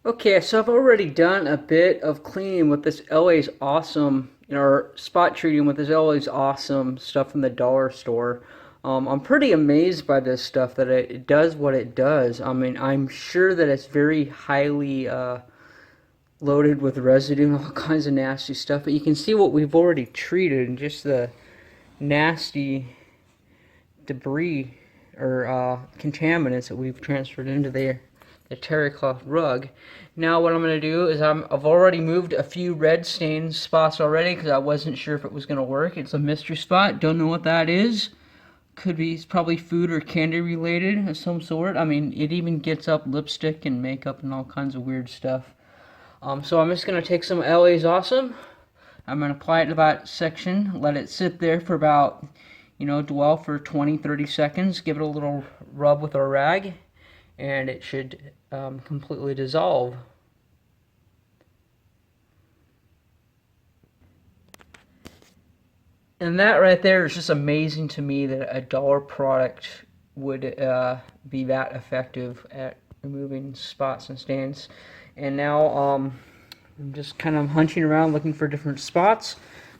Okay, so I've already done a bit of cleaning with this LA's Awesome, or spot treating with this LA's Awesome stuff from the dollar store. I'm pretty amazed by this stuff that it does what it does. I mean, I'm sure that it's very highly loaded with residue and all kinds of nasty stuff, but you can see what we've already treated and just the nasty debris or contaminants that we've transferred into the terry cloth rug. Now what I'm going to do is I've already moved a few red stain spots already because I wasn't sure if it was going to work. It's a mystery spot. Don't know what that is. Could be, it's probably food or candy related of some sort. I mean, it even gets up lipstick and makeup and all kinds of weird stuff. So I'm just going to take some LA's Awesome. I'm going to apply it to that section, let it sit there for about, dwell for 20-30 seconds, give it a little rub with our rag, and it should completely dissolve. And that right there is just amazing to me that a dollar product would be that effective at removing spots and stains. And now I'm just kind of hunching around looking for different spots.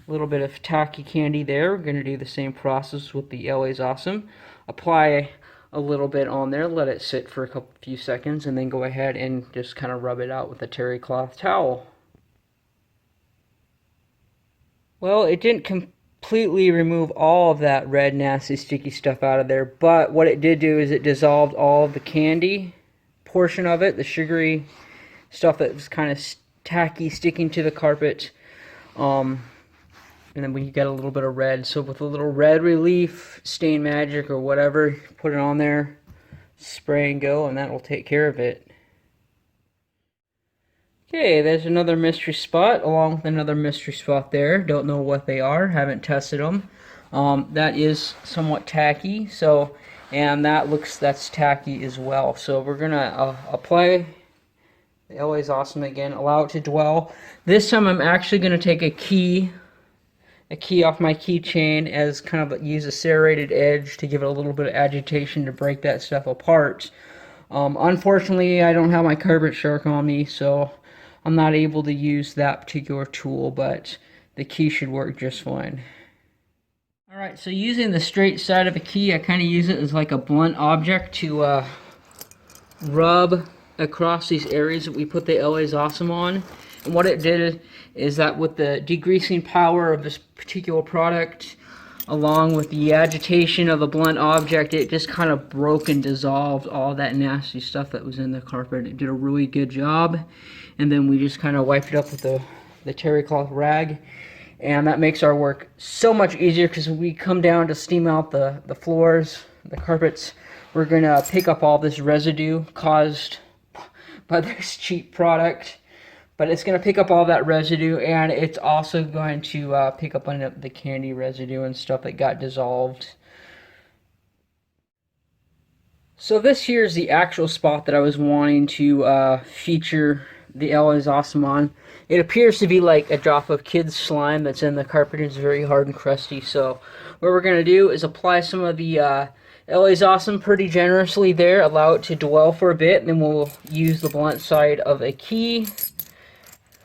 A little bit of tacky candy there. We're going to do the same process with the LA's Awesome. Apply a little bit on there, let it sit for a few seconds, and then go ahead and just kind of rub it out with a terry cloth towel. Well, it didn't completely remove all of that red, nasty, sticky stuff out of there, but what it did do is it dissolved all of the candy portion of it, the sugary stuff that was kind of tacky, sticking to the carpet. And then we get a little bit of red. So with a little red relief, stain magic or whatever, put it on there, spray and go, and that will take care of it. Okay, there's another mystery spot along with another mystery spot there. Don't know what they are, haven't tested them. That is somewhat tacky, so, and that's tacky as well. So we're gonna apply the LA's Awesome again, allow it to dwell. This time I'm actually gonna take a key off my keychain as kind of use a serrated edge to give it a little bit of agitation to break that stuff apart. Unfortunately, I don't have my carpet shark on me, so I'm not able to use that particular tool, but the key should work just fine. Alright, so using the straight side of a key, I kind of use it as like a blunt object to rub across these areas that we put the LA's Awesome on. And what it did is that with the degreasing power of this particular product, along with the agitation of the blunt object, it just kind of broke and dissolved all that nasty stuff that was in the carpet. It did a really good job. And then we just kind of wiped it up with the terry cloth rag. And that makes our work so much easier because when we come down to steam out the floors, the carpets, we're going to pick up all this residue caused by this cheap product. But it's going to pick up all that residue, and it's also going to pick up on the candy residue and stuff that got dissolved. So this here is the actual spot that I was wanting to feature the LA's Awesome on. It appears to be like a drop of kids' slime that's in the carpet. It's very hard and crusty. So what we're going to do is apply some of the LA's Awesome pretty generously there, allow it to dwell for a bit, and then we'll use the blunt side of a key,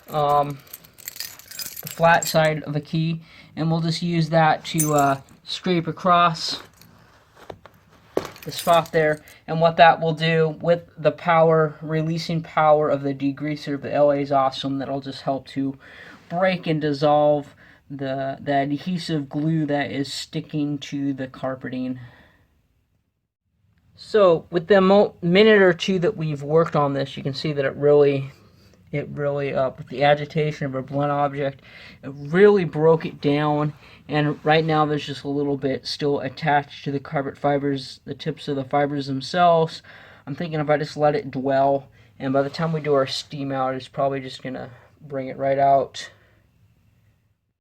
the flat side of a key, and we'll just use that to scrape across the spot there. And what that will do with the releasing power of the degreaser of the LA's Awesome, that'll just help to break and dissolve the adhesive glue that is sticking to the carpeting. So with the minute or two that we've worked on this, you can see that it really with the agitation of a blunt object, it really broke it down. And right now there's just a little bit still attached to the carpet fibers, the tips of the fibers themselves. I'm thinking if I just let it dwell, and by the time we do our steam out, it's probably just gonna bring it right out.